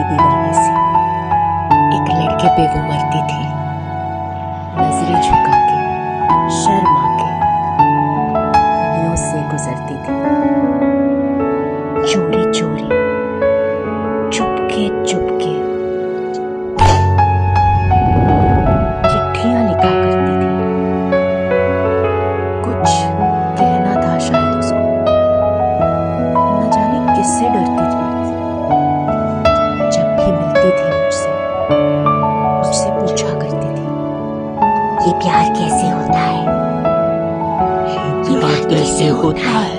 दीवानी सी। एक लड़के पे वो मरती थी, नजरें झुका के, शर्मा के, गलियों से गुजरती थी। चोरी चोरी, चुपके चुपके चिट्ठियां लिखा करती थी। कुछ कहना था शायद उसको, न जाने किससे डरती थी। जब भी मिलती थी मुझसे पूछा करती थी, ये प्यार कैसे होता है? ये प्यार कैसे होता है?